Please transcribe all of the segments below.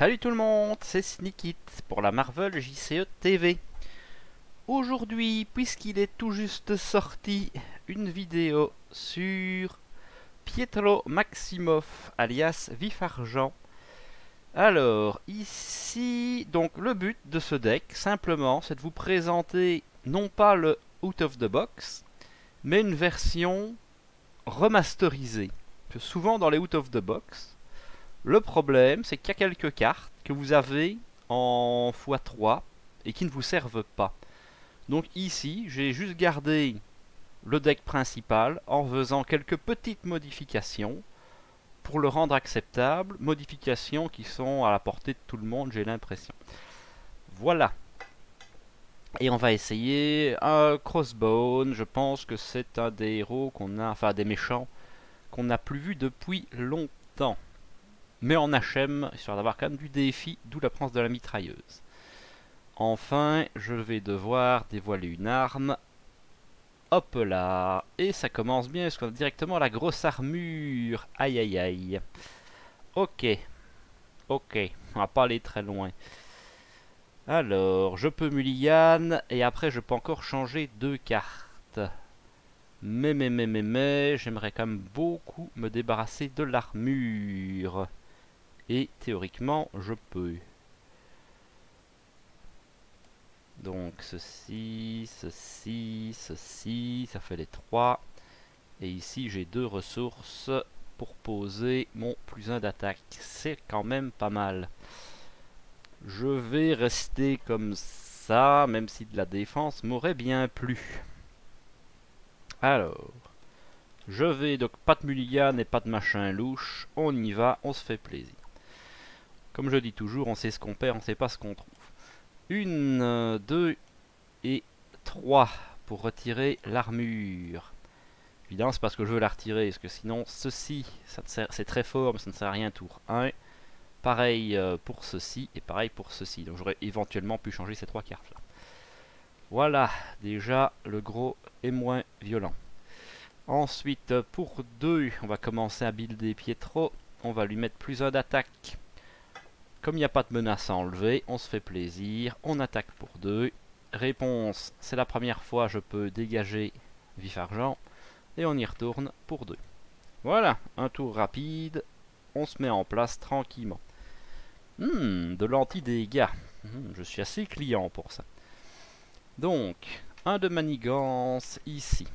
Salut tout le monde, c'est Sneakit pour la Marvel JCE TV. Aujourd'hui, puisqu'il est tout juste sorti, une vidéo sur Pietro Maximoff, alias Vif Argent. Alors, ici, donc le but de ce deck, simplement, c'est de vous présenter non pas le out of the box, mais une version remasterisée. Parce que souvent dans les out of the box, le problème, c'est qu'il y a quelques cartes que vous avez en x3 et qui ne vous servent pas. Donc ici, j'ai juste gardé le deck principal en faisant quelques petites modifications pour le rendre acceptable. Modifications qui sont à la portée de tout le monde, j'ai l'impression. Voilà. Et on va essayer un Crossbone. Je pense que c'est un des héros qu'on a, enfin des méchants, qu'on n'a plus vu depuis longtemps. Mais en HM, histoire d'avoir quand même du défi, d'où la prendre de la mitrailleuse. Enfin, je vais devoir dévoiler une arme. Hop là. Et ça commence bien, parce qu'on a directement la grosse armure. Aïe aïe aïe. Ok. Ok, on va pas aller très loin. Alors, je peux mulligan, et après je peux encore changer 2 cartes. Mais, j'aimerais quand même beaucoup me débarrasser de l'armure. Et théoriquement, je peux. Donc ceci, ça fait les 3. Et ici, j'ai 2 ressources pour poser mon +1 d'attaque. C'est quand même pas mal. Je vais rester comme ça, même si de la défense m'aurait bien plu. Alors, je vais donc pas de mulligan et pas de machin louche. On y va, on se fait plaisir. Comme je dis toujours, on sait ce qu'on perd, on sait pas ce qu'on trouve. 1, 2 et 3 pour retirer l'armure. Évidemment, c'est parce que je veux la retirer, parce que sinon, ceci, c'est très fort, mais ça ne sert à rien tour 1. Pareil pour ceci, et pareil pour ceci. Donc j'aurais éventuellement pu changer ces 3 cartes là. Voilà, déjà, le gros est moins violent. Ensuite, pour 2, on va commencer à builder Pietro. On va lui mettre +1 d'attaque. Comme il n'y a pas de menace à enlever, on se fait plaisir, on attaque pour 2. Réponse, c'est la première fois je peux dégager Vif Argent, et on y retourne pour 2. Voilà, un tour rapide, on se met en place tranquillement. De l'anti-dégâts, je suis assez client pour ça. Donc, un de manigance ici.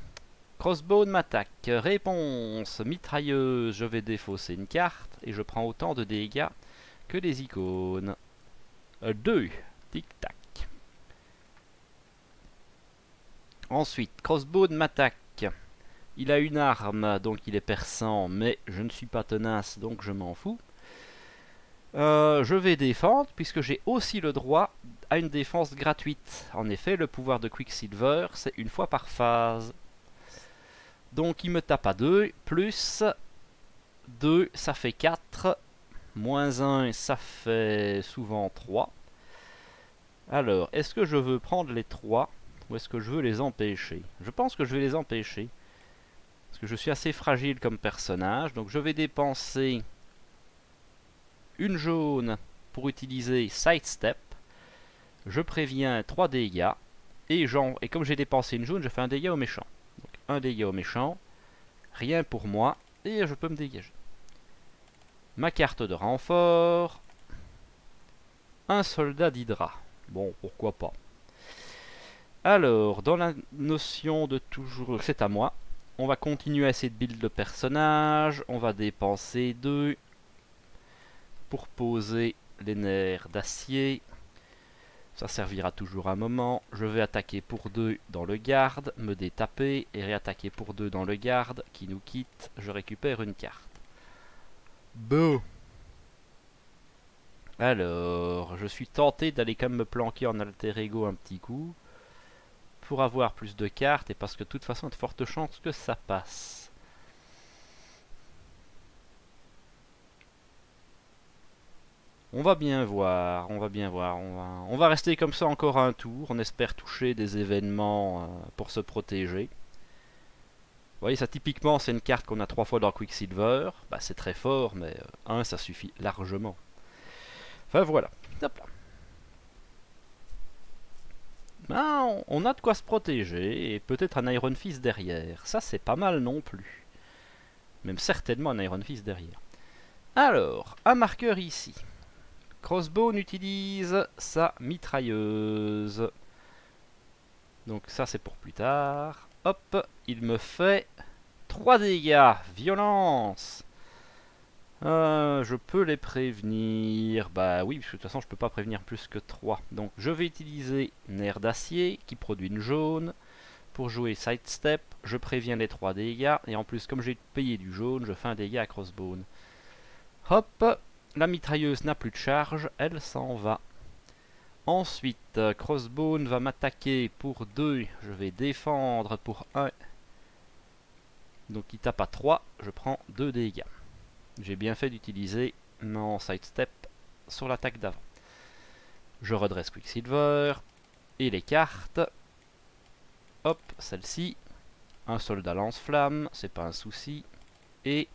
Crossbone m'attaque, réponse, mitrailleuse, je vais défausser une carte, et je prends autant de dégâts que les icônes. 2. Tic-tac. Ensuite, Crossbone m'attaque. Il a une arme, donc il est perçant, mais je ne suis pas tenace, donc je m'en fous. Je vais défendre, puisque j'ai aussi le droit à une défense gratuite. En effet, le pouvoir de Quicksilver, c'est une fois par phase. Donc il me tape à 2, plus 2, ça fait 4. Moins 1, ça fait souvent 3. Alors, est-ce que je veux prendre les 3 ou est-ce que je veux les empêcher? Je pense que je vais les empêcher. Parce que je suis assez fragile comme personnage. Donc je vais dépenser une jaune pour utiliser Sidestep. Je préviens 3 dégâts. Et comme j'ai dépensé une jaune, je fais un dégât au méchant. Donc un dégât au méchant. Rien pour moi. Et je peux me dégager. Ma carte de renfort. Un soldat d'Hydra. Bon, pourquoi pas. Alors, dans la notion de toujours... C'est à moi. On va continuer à essayer de build le personnage. On va dépenser 2 pour poser les nerfs d'acier. Ça servira toujours un moment. Je vais attaquer pour 2 dans le garde, me détaper et réattaquer pour 2 dans le garde qui nous quitte. Je récupère une carte. Bon. Alors, je suis tenté d'aller quand même me planquer en alter ego un petit coup. Pour avoir plus de cartes et parce que de toute façon il y a de fortes chances que ça passe. On va bien voir, on va bien voir. On va rester comme ça encore un tour. On espère toucher des événements pour se protéger. Vous voyez, ça typiquement c'est une carte qu'on a 3 fois dans Quicksilver. Bah, c'est très fort, mais 1 ça suffit largement. Enfin voilà. Hop là. Ben, on a de quoi se protéger, et peut-être un Iron Fist derrière. Ça, c'est pas mal non plus. Même certainement un Iron Fist derrière. Alors, un marqueur ici. Crossbone utilise sa mitrailleuse. Donc ça, c'est pour plus tard. Hop, il me fait 3 dégâts. Violence. Je peux les prévenir. Bah oui, parce que de toute façon, je peux pas prévenir plus que 3. Donc je vais utiliser Nerf d'acier, qui produit une jaune. Pour jouer Sidestep, je préviens les 3 dégâts. Et en plus, comme j'ai payé du jaune, je fais un dégât à Crossbone. Hop, la mitrailleuse n'a plus de charge, elle s'en va. Ensuite, Crossbone va m'attaquer pour 2. Je vais défendre pour 1. Donc il tape à 3, je prends 2 dégâts. J'ai bien fait d'utiliser mon Sidestep sur l'attaque d'avant. Je redresse Quicksilver. Et les cartes. Hop, celle-ci. Un soldat lance-flamme, c'est pas un souci. Et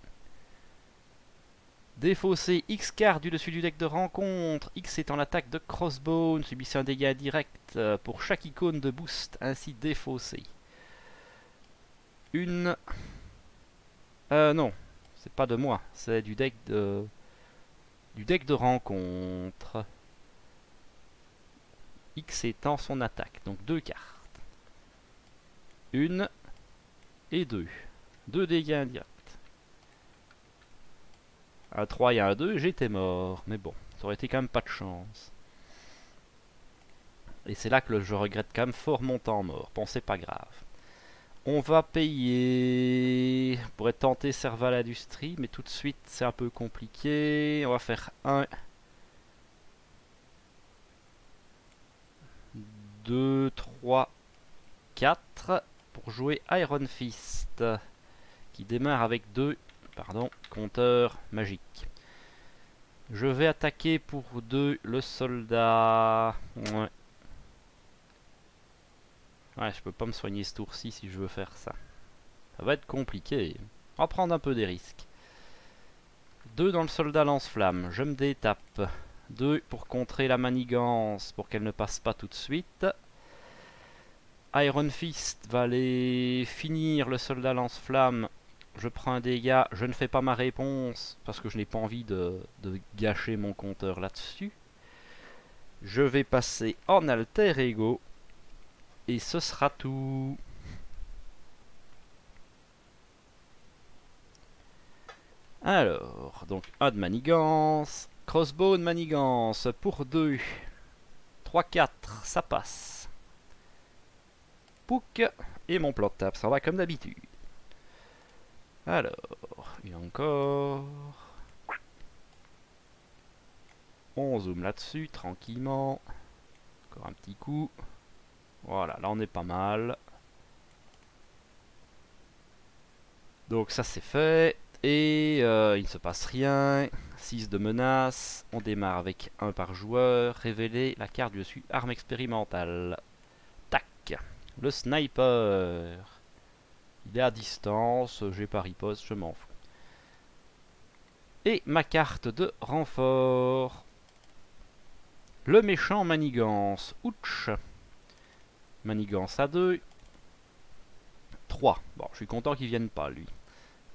défausser X cartes du dessus du deck de rencontre. X étant l'attaque de Crossbone, subissez un dégât direct pour chaque icône de boost, ainsi défaussé. Une... non, c'est pas de moi, c'est du deck de... rencontre. X étant son attaque, donc 2 cartes. Une et 2. 2 dégâts indirects. Un 3 et un 2, j'étais mort. Mais bon, ça aurait été quand même pas de chance. Et c'est là que je regrette quand même fort mon temps mort. Bon, c'est pas grave. On va payer... On pourrait tenter Serval Industrie, mais tout de suite c'est un peu compliqué. On va faire 1, 2, 3, 4 pour jouer Iron Fist, qui démarre avec 2 compteurs magiques. Je vais attaquer pour 2 le soldat. Ouais, je peux pas me soigner ce tour-ci si je veux faire ça. Ça va être compliqué. On va prendre un peu des risques. 2 dans le soldat lance-flamme. Je me détape. 2 pour contrer la manigance, pour qu'elle ne passe pas tout de suite. Iron Fist va aller finir le soldat lance-flamme. Je prends un dégât. Je ne fais pas ma réponse, parce que je n'ai pas envie de gâcher mon compteur là-dessus. Je vais passer en alter ego. Et ce sera tout. Alors, donc 1 de manigance. Crossbone manigance pour 2. 3, 4, ça passe. Pouc. Et mon plan de table s'en va comme d'habitude. Alors, et encore. On zoome là-dessus tranquillement. Encore un petit coup. Voilà, là on est pas mal. Donc ça c'est fait. Et il ne se passe rien. 6 de menace. On démarre avec 1 par joueur. Révéler la carte du dessus. Arme expérimentale. Tac. Le sniper. Il est à distance. J'ai pas riposte, je m'en fous. Et ma carte de renfort. Le méchant manigance. Ouch. Manigance à 2. 3. Bon, je suis content qu'il vienne pas, lui.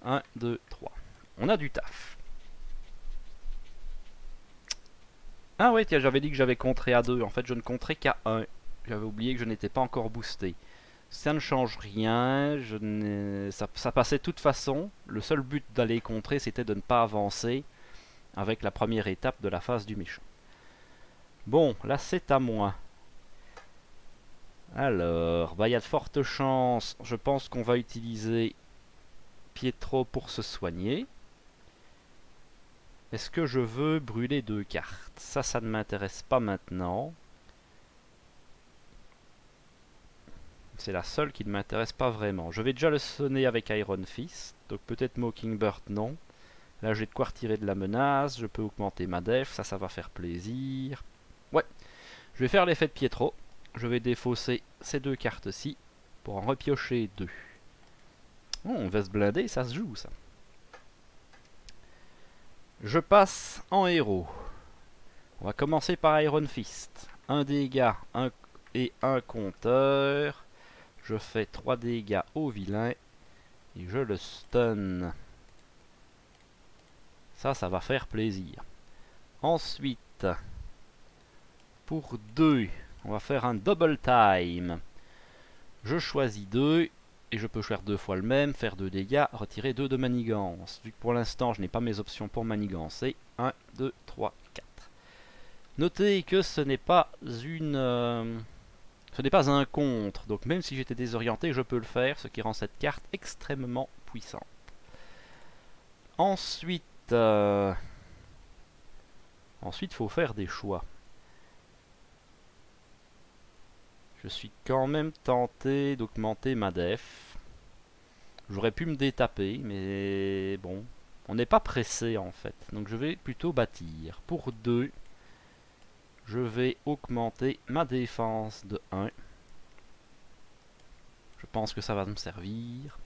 1, 2, 3. On a du taf. Ah ouais, tiens, j'avais dit que j'avais contré à 2. En fait, je ne compterai qu'à 1. J'avais oublié que je n'étais pas encore boosté. Ça ne change rien. Ça passait de toute façon. Le seul but d'aller contrer, c'était de ne pas avancer avec la première étape de la phase du méchant. Bon, là c'est à moi. Alors, bah, il y a de fortes chances. Je pense qu'on va utiliser Pietro pour se soigner. Est-ce que je veux brûler 2 cartes? Ça ne m'intéresse pas maintenant. C'est la seule qui ne m'intéresse pas vraiment. Je vais déjà le sonner avec Iron Fist. Donc peut-être Mockingbird, non. Là j'ai de quoi retirer de la menace. Je peux augmenter ma def. Ça va faire plaisir. Ouais. Je vais faire l'effet de Pietro. Je vais défausser ces 2 cartes-ci pour en repiocher 2. Oh, on va se blinder, ça se joue ça. Je passe en héros. On va commencer par Iron Fist. Un dégât et un compteur. Je fais 3 dégâts au vilain. Et je le stun. Ça va faire plaisir. Ensuite, pour 2, on va faire un double time. Je choisis 2. Et je peux faire 2 fois le même, faire 2 dégâts, retirer 2 de manigance. Vu que pour l'instant je n'ai pas mes options pour manigancer. 1, 2, 3, 4. Notez que ce n'est pas ce n'est pas un contre. Donc même si j'étais désorienté, je peux le faire, ce qui rend cette carte extrêmement puissante. Ensuite, il faut faire des choix. Je suis quand même tenté d'augmenter ma def. J'aurais pu me détaper, mais bon, on n'est pas pressé en fait. Donc je vais plutôt bâtir. Pour 2, je vais augmenter ma défense de 1. Je pense que ça va me servir.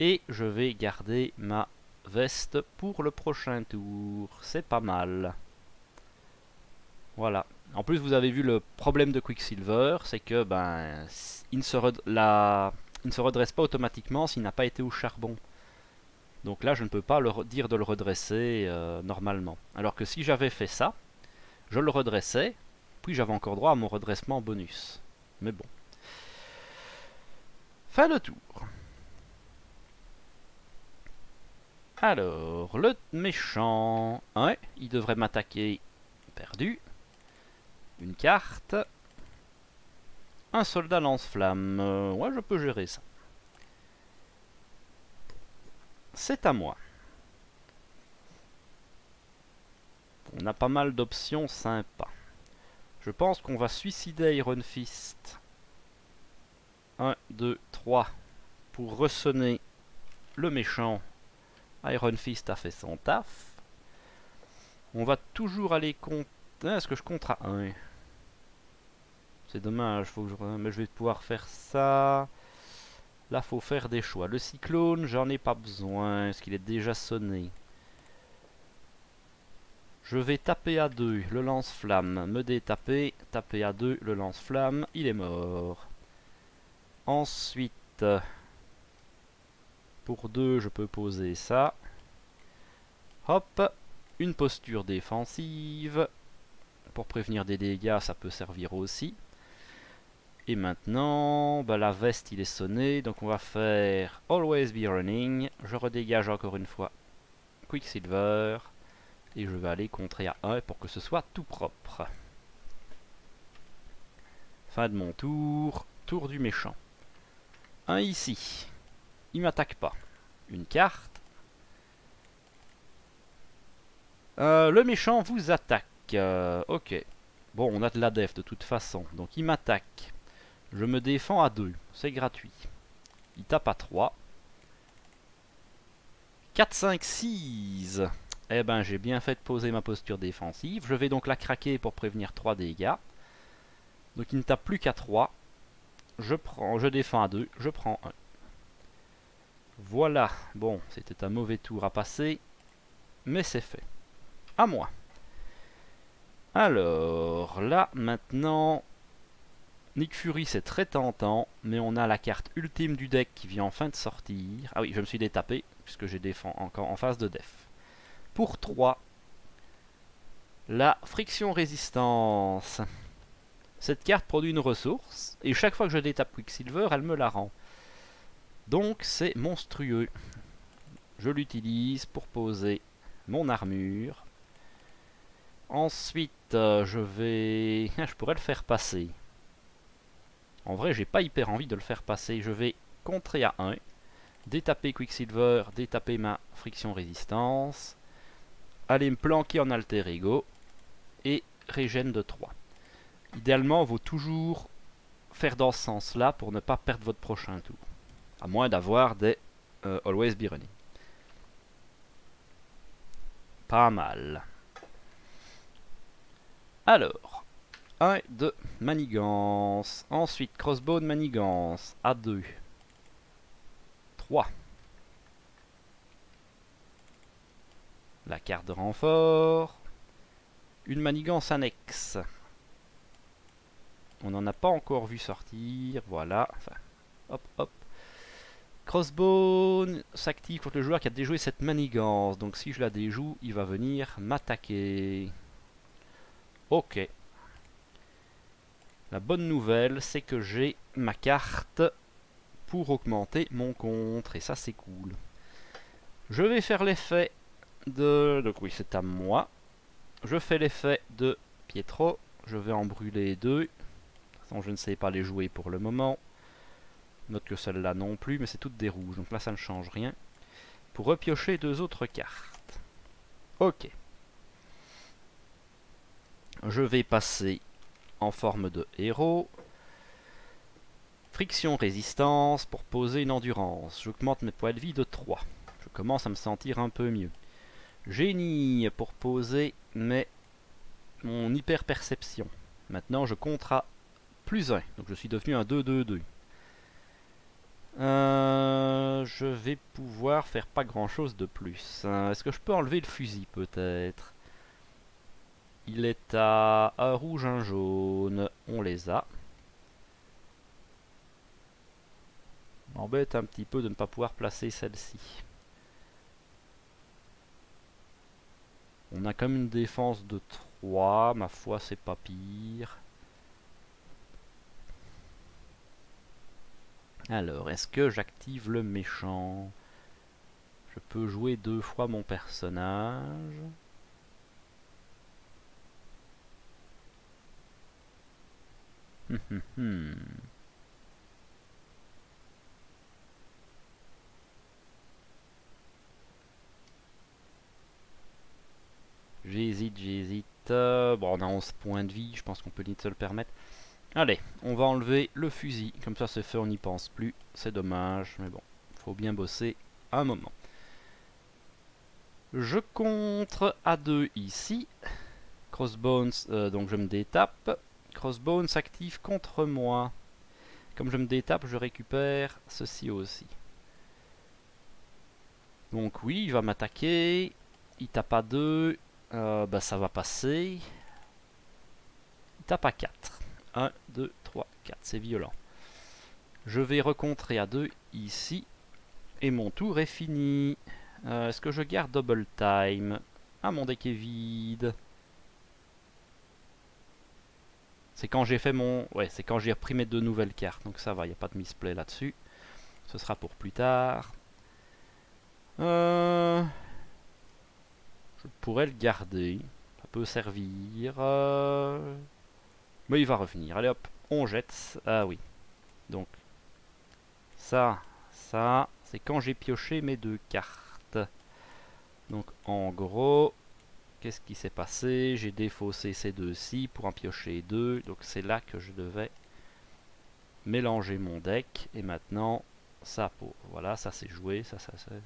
Et je vais garder ma veste pour le prochain tour. C'est pas mal. Voilà. En plus, vous avez vu le problème de Quicksilver, c'est que il ne se redresse pas automatiquement s'il n'a pas été au charbon. Donc là, je ne peux pas dire de le redresser normalement. Alors que si j'avais fait ça, je le redressais, puis j'avais encore droit à mon redressement bonus. Mais bon. Fin de tour. Alors, le méchant. Ouais, il devrait m'attaquer. Perdu. Une carte. Un soldat lance-flamme. Ouais, je peux gérer ça. C'est à moi. On a pas mal d'options sympas. Je pense qu'on va suicider Iron Fist. 1, 2, 3. Pour ressonner le méchant. Iron Fist a fait son taf. On va toujours aller compter. Est-ce que je compte à 1? C'est dommage, mais je vais pouvoir faire ça. Là, faut faire des choix. Le cyclone, j'en ai pas besoin, parce qu'il est déjà sonné. Je vais taper à 2, le lance-flamme, me détaper, taper à 2, le lance-flamme, il est mort. Ensuite, pour 2, je peux poser ça. Hop, une posture défensive. Pour prévenir des dégâts, ça peut servir aussi. Et maintenant, la veste, il est sonné, donc on va faire Always Be Running. Je redégage encore une fois Quicksilver. Et je vais aller contrer à 1 pour que ce soit tout propre. Fin de mon tour. Tour du méchant. 1 ici. Il m'attaque pas. Une carte. Le méchant vous attaque. Ok. Bon, on a de la def de toute façon. Donc il m'attaque. Je me défends à 2. C'est gratuit. Il tape à 3. 4, 5, 6. Eh ben, j'ai bien fait de poser ma posture défensive. Je vais donc la craquer pour prévenir 3 dégâts. Donc il ne tape plus qu'à 3. Je défends à 2. Je prends 1. Voilà. Bon, c'était un mauvais tour à passer. Mais c'est fait. À moi. Alors, là, maintenant... Nick Fury, c'est très tentant. Mais on a la carte ultime du deck qui vient enfin de sortir. Ah oui, je me suis détapé, puisque j'ai défendu encore en phase de def. Pour 3, la friction résistance. Cette carte produit une ressource, et chaque fois que je détape Quicksilver, elle me la rend. Donc c'est monstrueux. Je l'utilise pour poser mon armure. Ensuite, je pourrais le faire passer. En vrai, j'ai pas hyper envie de le faire passer. Je vais contrer à 1, détaper Quicksilver, détaper ma friction résistance. Aller me planquer en alter ego et régène de 3. Idéalement, il vaut toujours faire dans ce sens-là pour ne pas perdre votre prochain tour. À moins d'avoir des Always Be Running. Pas mal. Alors, 1 de manigance. Ensuite, crossbow de manigance à 2. 3. La carte de renfort. Une manigance annexe. On n'en a pas encore vu sortir. Voilà. Enfin, hop, hop. Crossbone s'active contre le joueur qui a déjoué cette manigance. Donc si je la déjoue, il va venir m'attaquer. Ok. La bonne nouvelle, c'est que j'ai ma carte pour augmenter mon contre. Et ça, c'est cool. Je vais faire l'effet de... Donc oui, c'est à moi. Je fais l'effet de Pietro. Je vais en brûler 2. De toute façon, je ne sais pas les jouer pour le moment. Note que celle-là non plus, mais c'est toutes des rouges. Donc là, ça ne change rien. Pour repiocher 2 autres cartes. Ok. Je vais passer en forme de héros. Friction résistance pour poser une endurance. J'augmente mes points de vie de 3. Je commence à me sentir un peu mieux. Génie pour poser mon hyper perception. Maintenant je compte à plus 1. Donc je suis devenu un 2-2-2. Je vais pouvoir faire pas grand chose de plus. Est-ce que je peux enlever le fusil peut-être? Il est à un rouge, un jaune. On les a. M'embête un petit peu de ne pas pouvoir placer celle-ci. On a comme une défense de 3. Ma foi, c'est pas pire. Alors, est-ce que j'active le méchant? Je peux jouer 2 fois mon personnage. J'hésite. Bon, on a 11 points de vie, je pense qu'on peut ni se le permettre. Allez, on va enlever le fusil. Comme ça, c'est fait, on n'y pense plus. C'est dommage, mais bon, faut bien bosser un moment. Je contre à 2 ici. Crossbones, donc je me détape. Crossbones s'active contre moi. Comme je me détape, je récupère ceci aussi. Donc oui, il va m'attaquer. Il tape à 2. Bah ça va passer. Il tape à 4. 1, 2, 3, 4. C'est violent. Je vais recontrer à 2 ici. Et mon tour est fini. Est-ce que je garde double time? Ah, mon deck est vide. C'est quand j'ai fait mon... Ouais, c'est quand j'ai repris mes 2 nouvelles cartes. Donc ça va, il n'y a pas de misplay là-dessus. Ce sera pour plus tard. Je pourrais le garder. Ça peut servir. Mais il va revenir. Allez hop, on jette. Ah oui. Donc, ça, c'est quand j'ai pioché mes 2 cartes. Donc, en gros, qu'est-ce qui s'est passé? J'ai défaussé ces 2-ci pour en piocher 2. Donc, c'est là que je devais mélanger mon deck. Et maintenant, ça pour... Voilà, ça c'est joué. Ça c'est...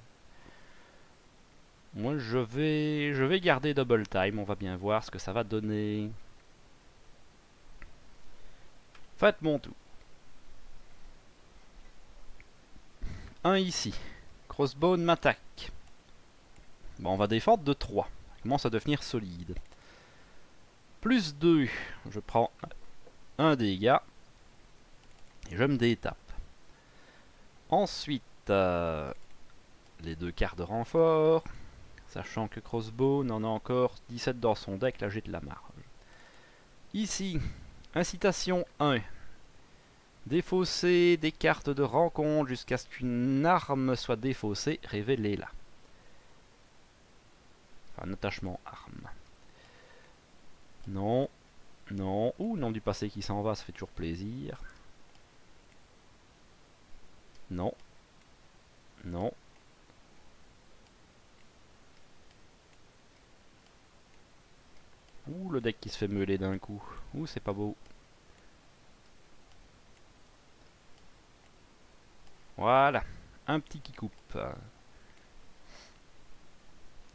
Moi, je vais garder double time. On va bien voir ce que ça va donner. Faites mon tour. 1 ici. Crossbone m'attaque. Bon, on va défendre de 3. Ça commence à devenir solide. Plus 2. Je prends un dégât. Et je me détape. Ensuite, les 2 cartes de renfort. Sachant que Crossbone en a encore 17 dans son deck. Là, j'ai de la marge. Ici, incitation 1. Défausser des cartes de rencontre jusqu'à ce qu'une arme soit défaussée, révélez-la. Enfin, un attachement arme. Non. Non. Ouh, nom du passé qui s'en va, ça fait toujours plaisir. Non. Non. Ouh, le deck qui se fait meuler d'un coup. Ouh, c'est pas beau. Voilà, un petit qui coupe.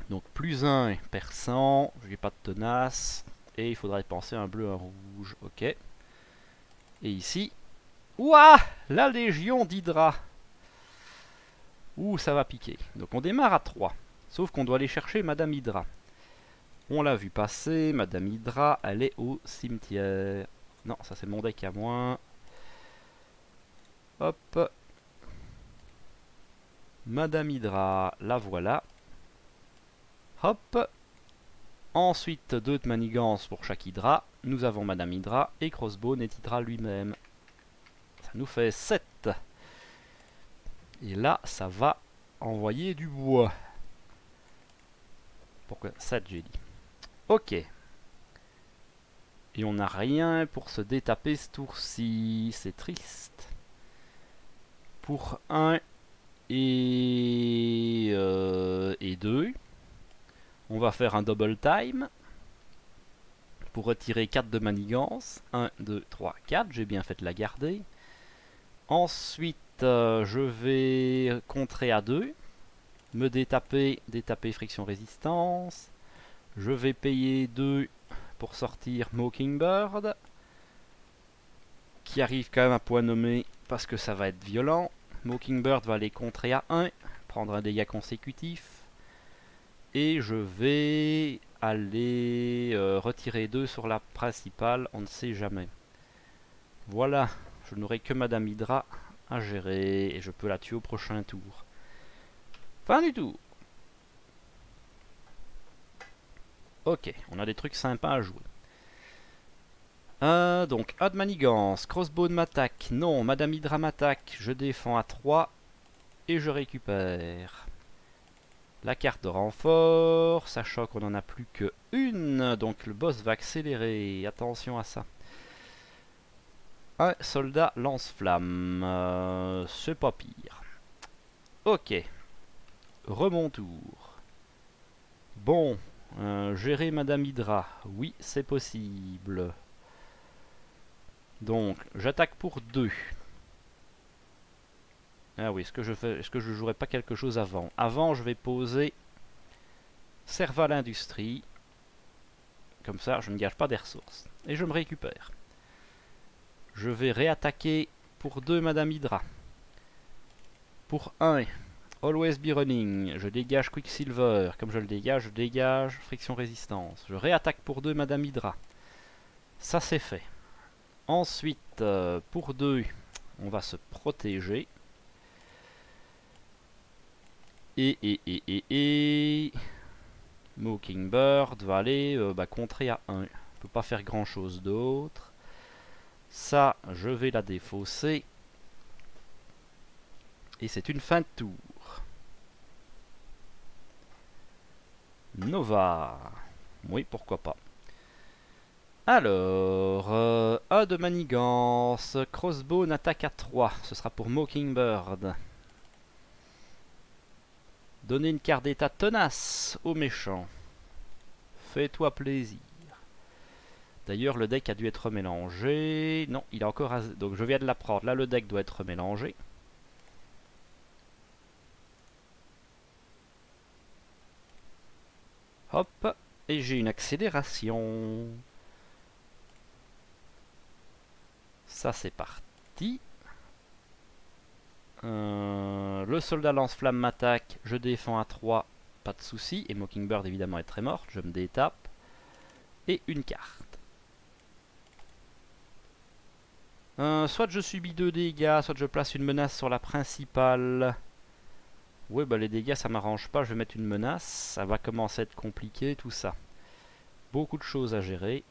Donc plus 1 perçant, j'ai pas de tenace. Et il faudra penser un bleu, un rouge. Ok. Et ici. Ouah, la légion d'Hydra. Ouh, ça va piquer. Donc on démarre à 3. Sauf qu'on doit aller chercher Madame Hydra. On l'a vu passer, Madame Hydra, elle est au cimetière. Non, ça c'est mon deck à moi. Hop. Madame Hydra, la voilà. Hop. Ensuite, 2 de manigance pour chaque Hydra. Nous avons Madame Hydra et Crossbone et Hydra lui-même. Ça nous fait 7. Et là, ça va envoyer du bois. Pourquoi 7 j'ai dit. Ok. Et on n'a rien pour se détaper ce tour-ci. C'est triste. Pour 1 et 2. On va faire un double time. Pour retirer 4 de manigance. 1, 2, 3, 4. J'ai bien fait de la garder. Ensuite, je vais contrer à 2. Me détaper friction résistance. Je vais payer 2 pour sortir Mockingbird. Qui arrive quand même à point nommé parce que ça va être violent. Mockingbird va aller contrer à 1. Prendre un dégât consécutif. Et je vais aller retirer 2 sur la principale. On ne sait jamais. Voilà. Je n'aurai que Madame Hydra à gérer. Et je peux la tuer au prochain tour. Fin du tour. Ok, on a des trucs sympas à jouer. Donc, A de manigance, Crossbone m'attaque. Non, Madame Hydra m'attaque. Je défends à 3. Et je récupère. La carte de renfort, sachant qu'on n'en a plus que une. Donc le boss va accélérer. Attention à ça. Un soldat lance-flamme. C'est pas pire. Ok. Remont tour. Bon. Gérer Madame Hydra. Oui, c'est possible. Donc, j'attaque pour 2. Ah oui, est-ce que je jouerai pas quelque chose avant? Avant, je vais poser Serval Industrie. Comme ça, je ne gâche pas des ressources. Et je me récupère. Je vais réattaquer pour 2 Madame Hydra. Pour 1, Always Be Running. Je dégage Quicksilver. Comme je dégage Friction Résistance. Je réattaque pour 2 Madame Hydra. Ça, c'est fait. Ensuite, pour 2, on va se protéger. Et Mockingbird va aller contrer à 1. On peut pas faire grand chose d'autre. Ça, je vais la défausser. Et c'est une fin de tour. Nova. Oui, pourquoi pas. Alors, A de manigance. Crossbone attaque à 3. Ce sera pour Mockingbird. Donner une carte d'état tenace aux méchants. Fais-toi plaisir. D'ailleurs, le deck a dû être mélangé. Non, il est encore... Donc je viens de l'apprendre. Là, le deck doit être mélangé. Hop. Et j'ai une accélération. Ça, c'est parti. Le soldat lance-flamme m'attaque. Je défends à 3. Pas de souci. Et Mockingbird, évidemment, est très morte. Je me détape. Et une carte. Soit je subis 2 dégâts, soit je place une menace sur la principale. Ouais, bah les dégâts, ça m'arrange pas. Je vais mettre une menace. Ça va commencer à être compliqué, tout ça. Beaucoup de choses à gérer.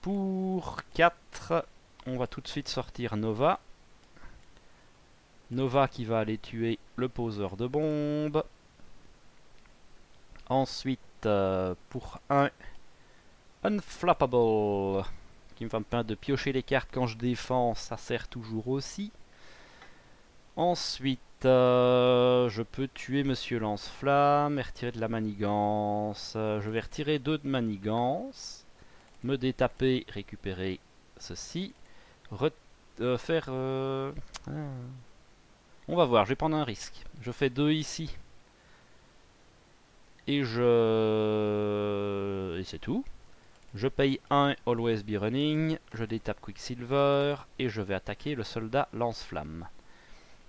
Pour 4, on va tout de suite sortir Nova. Nova qui va aller tuer le poseur de bombes. Ensuite, pour 1, Unflappable, qui me va me permettre de piocher les cartes quand je défends, ça sert toujours aussi. Ensuite, je peux tuer Monsieur Lance-Flamme et retirer de la manigance. Je vais retirer 2 de manigance. Me détaper, récupérer ceci. Faire... On va voir, je vais prendre un risque. Je fais 2 ici. Et et c'est tout. Je paye 1 Always Be Running, je détape Quicksilver et je vais attaquer le soldat lance-flamme.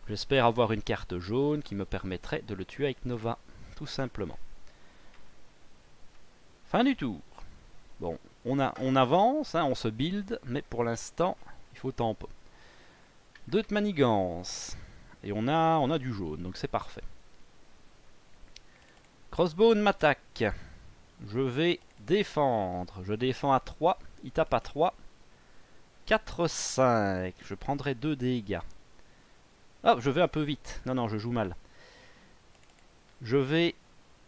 J'espère avoir une carte jaune qui me permettrait de le tuer avec Nova. tout simplement. Fin du tour. Bon, on avance, hein, on se build, mais pour l'instant, il faut tant pas. 2 de manigance. Et on a du jaune, donc c'est parfait. Crossbone m'attaque. Je vais défendre. Je défends à 3. Il tape à 3. 4, 5. Je prendrai 2 dégâts. Ah, je vais un peu vite. Non, non, je joue mal. Je vais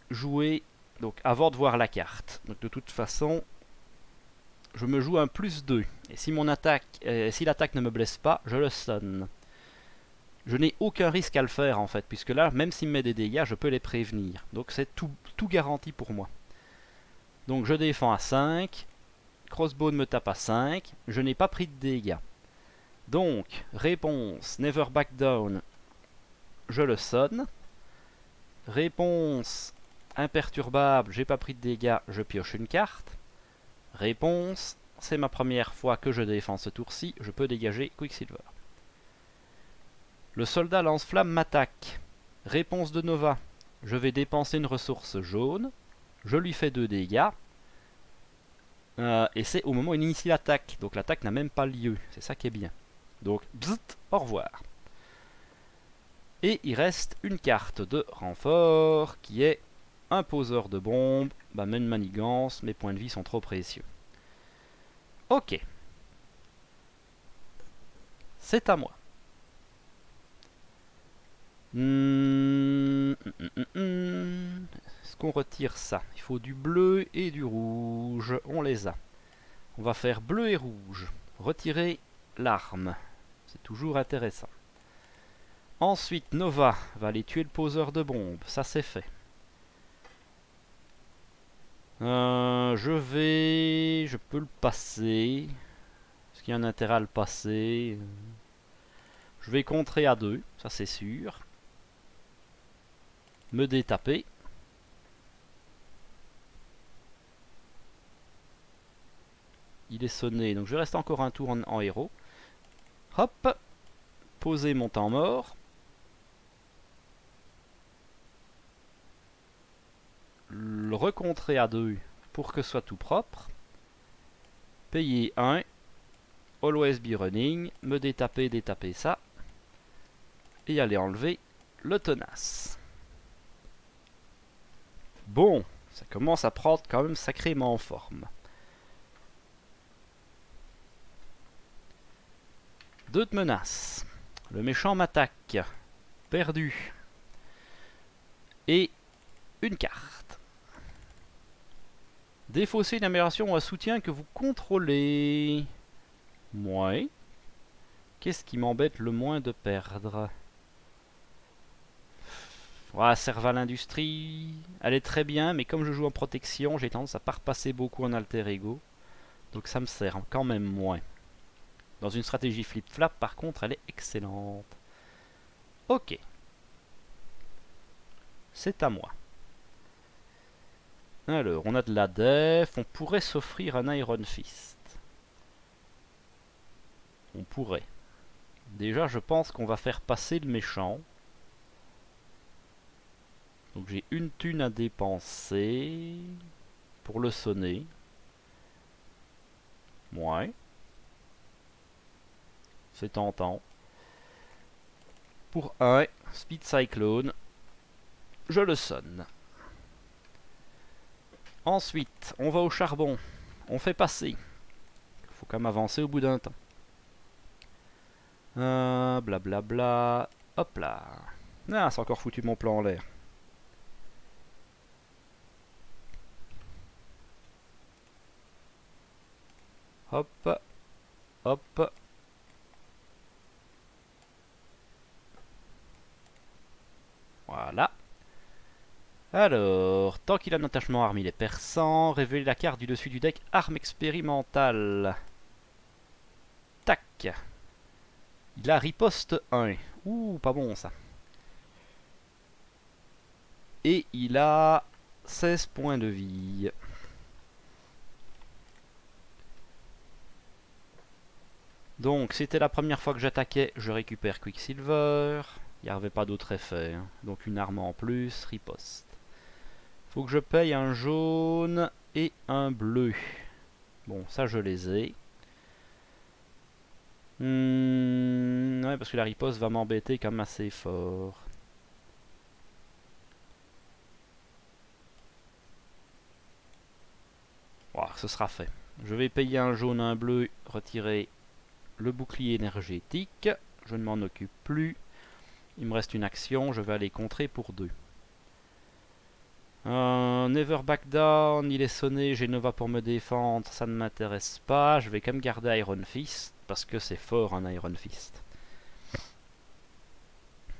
jouer donc avant de voir la carte. Donc de toute façon, je me joue un +2. Et si mon attaque, si l'attaque ne me blesse pas, je le sonne. Je n'ai aucun risque à le faire en fait, puisque là, même s'il me met des dégâts, je peux les prévenir. Donc c'est tout garanti pour moi. Donc je défends à 5. Crossbone me tape à 5. Je n'ai pas pris de dégâts. Donc, réponse, Never Back Down. Je le sonne. Réponse, imperturbable, j'ai pas pris de dégâts, je pioche une carte. Réponse, c'est ma première fois que je défends ce tour-ci, je peux dégager Quicksilver. Le soldat lance-flamme m'attaque. Réponse de Nova, je vais dépenser une ressource jaune, je lui fais 2 dégâts. Et c'est au moment où il initie l'attaque, donc l'attaque n'a même pas lieu, c'est ça qui est bien. Donc, bzzzt, au revoir. Et il reste une carte de renfort qui est un poseur de bombes. Bah, même manigance, mes points de vie sont trop précieux. Ok. C'est à moi. Est-ce qu'on retire ça? Il faut du bleu et du rouge. On les a. On va faire bleu et rouge. Retirer l'arme. C'est toujours intéressant. Ensuite, Nova va aller tuer le poseur de bombes. Ça, c'est fait. Je peux le passer. Est-ce qu'il y a un intérêt à le passer? Je vais contrer à 2, ça c'est sûr. Me détaper. Il est sonné, donc je reste encore un tour en héros. Hop. Poser mon temps mort. Le recontrer à 2 pour que ce soit tout propre. Payer 1. Always be running. Me détaper ça. Et aller enlever le tenace. Bon, ça commence à prendre quand même sacrément en forme. 2 de menace. Le méchant m'attaque. Perdu. Et une carte. Défausser une amélioration ou un soutien que vous contrôlez. Ouais. Qu'est-ce qui m'embête le moins de perdre? Voilà, Serval Industrie. Elle est très bien, mais comme je joue en protection, j'ai tendance à pas repasser beaucoup en alter ego. Donc ça me sert quand même moins. Dans une stratégie flip-flap, par contre, elle est excellente. Ok. C'est à moi. Alors, on a de la def. On pourrait s'offrir un Iron Fist. On pourrait. Déjà, je pense qu'on va faire passer le méchant. Donc j'ai une thune à dépenser pour le sonner. Ouais. C'est tentant. Pour un Speed Cyclone, je le sonne. Ensuite, on va au charbon. On fait passer. Il faut quand même avancer au bout d'un temps. Blablabla. Hop là. Ah, c'est encore foutu mon plan en l'air. Hop. Hop. Voilà. Alors, tant qu'il a un attachement arme, il est perçant. Révéler la carte du dessus du deck, arme expérimentale. Tac. Il a riposte 1. Ouh, pas bon ça. Et il a 16 points de vie. Donc, c'était la première fois que j'attaquais, je récupère Quicksilver. Il n'y avait pas d'autre effet. Hein. Donc, une arme en plus, riposte. Faut que je paye un jaune et un bleu. Bon, ça je les ai. Ouais, parce que la riposte va m'embêter quand même assez fort. Oh, ce sera fait. Je vais payer un jaune, un bleu, retirer le bouclier énergétique. Je ne m'en occupe plus. Il me reste une action, je vais aller contrer pour 2. Never back down, il est sonné, j'ai Nova pour me défendre, ça ne m'intéresse pas. Je vais quand même garder Iron Fist, parce que c'est fort un Iron Fist.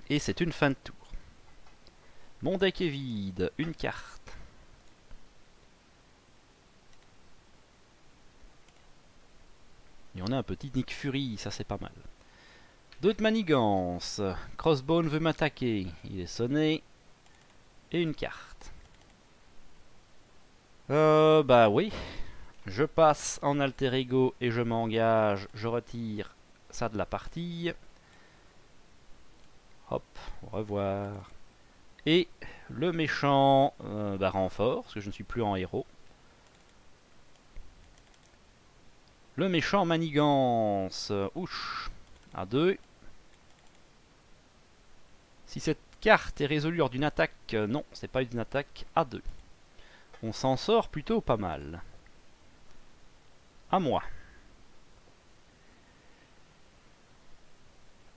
Et c'est une fin de tour. Mon deck est vide, une carte. Il y en a un petit Nick Fury, ça c'est pas mal. 2 de manigance. Crossbone veut m'attaquer. Il est sonné. Et une carte. Bah oui. Je passe en alter ego et je m'engage. Je retire ça de la partie. Hop, au revoir. Et le méchant renfort, parce que je ne suis plus en héros. Le méchant manigance. Ouch. À 2. Si cette carte est résolue lors d'une attaque, non, c'est pas une attaque à 2. On s'en sort plutôt pas mal. À moi.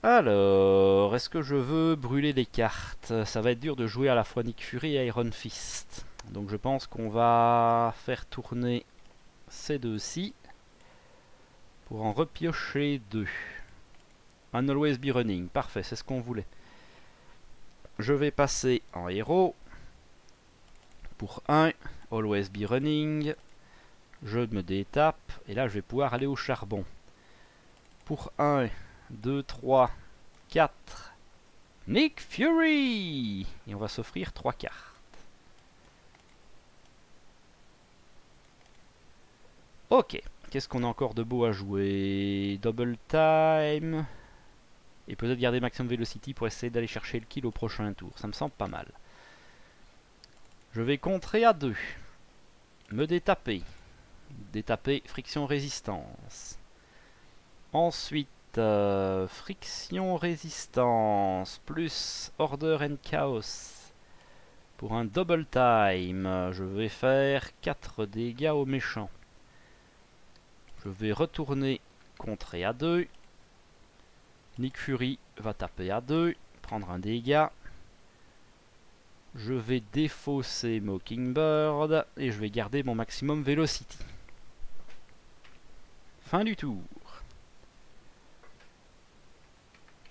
Alors, est-ce que je veux brûler des cartes? Ça va être dur de jouer à la fois Nick Fury et Iron Fist. Donc je pense qu'on va faire tourner ces deux-ci pour en repiocher 2. Un Always Be Running, parfait, c'est ce qu'on voulait. Je vais passer en héros. Pour 1, Always Be Running. Je me détape. Et là, je vais pouvoir aller au charbon. Pour 1, 2, 3, 4. Nick Fury! Et on va s'offrir 3 cartes. Ok. Qu'est-ce qu'on a encore de beau à jouer? Double time. Et peut-être garder Maximum Velocity pour essayer d'aller chercher le kill au prochain tour. Ça me semble pas mal. Je vais contrer à 2. Me détaper. Détaper, friction, résistance. Ensuite, friction, résistance, plus order and chaos. Pour un double time, je vais faire 4 dégâts aux méchants. Je vais retourner contrer à 2. Nick Fury va taper à 2, prendre un dégât. Je vais défausser Mockingbird et je vais garder mon maximum velocity. Fin du tour.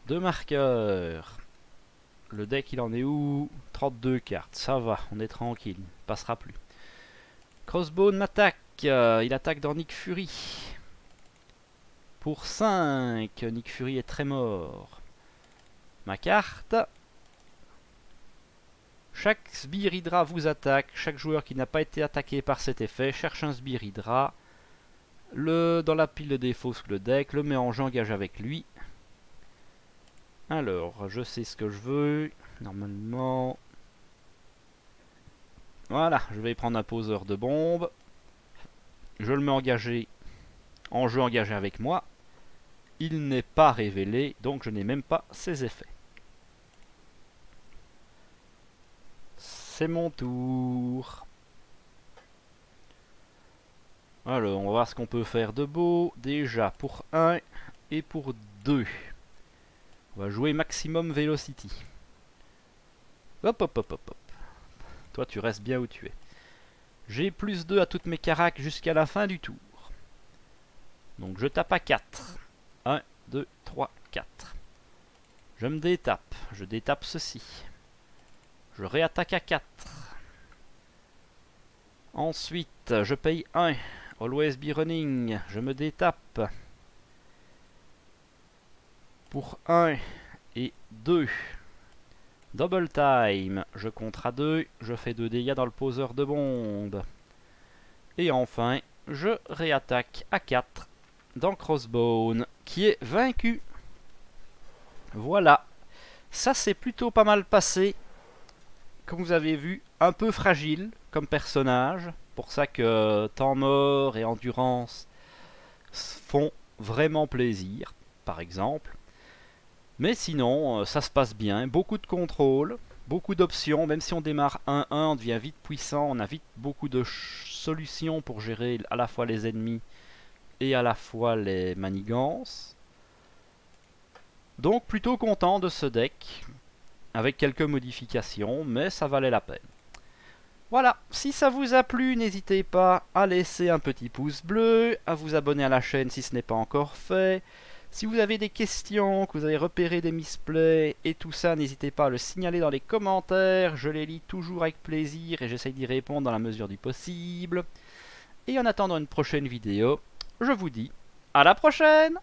2 marqueurs. Le deck il en est où? 32 cartes, ça va, on est tranquille, il passera plus. Crossbone m'attaque, il attaque dans Nick Fury. Pour 5, Nick Fury est très mort. Ma carte. Chaque Sbire Hydra vous attaque. Chaque joueur qui n'a pas été attaqué par cet effet cherche un Sbire Hydra. Dans la pile de défaut sous le deck, le met en jeu, engage avec lui. Alors, je sais ce que je veux. Normalement. Voilà, je vais prendre un poseur de bombe. Je le mets en jeu engagé avec moi. Il n'est pas révélé, donc je n'ai même pas ses effets. C'est mon tour. Alors, on va voir ce qu'on peut faire de beau. Déjà, pour 1 et pour 2. On va jouer maximum velocity. Hop, hop, hop, hop, hop. Toi, tu restes bien où tu es. J'ai plus 2 à toutes mes caracs jusqu'à la fin du tour. Donc, je tape à 4. 1, 2, 3, 4. Je me détape. Je détape ceci. Je réattaque à 4. Ensuite, je paye 1. Always Be Running. Je me détape. Pour 1 et 2. Double time. Je compte à 2. Je fais 2 dégâts dans le poseur de bombe. Et enfin, je réattaque à 4 dans Crossbone, qui est vaincu. Voilà. Ça s'est plutôt pas mal passé. Comme vous avez vu, un peu fragile. comme personnage. Pour ça que temps mort et endurance font vraiment plaisir, par exemple. Mais sinon, ça se passe bien. Beaucoup de contrôle, beaucoup d'options. Même si on démarre 1-1, on devient vite puissant. On a vite beaucoup de solutions pour gérer à la fois les ennemis et à la fois les manigances. Donc plutôt content de ce deck, avec quelques modifications, mais ça valait la peine. Voilà, si ça vous a plu, n'hésitez pas à laisser un petit pouce bleu, à vous abonner à la chaîne si ce n'est pas encore fait. Si vous avez des questions, que vous avez repéré des misplays et tout ça, n'hésitez pas à le signaler dans les commentaires. Je les lis toujours avec plaisir et j'essaye d'y répondre dans la mesure du possible. Et en attendant une prochaine vidéo, je vous dis à la prochaine!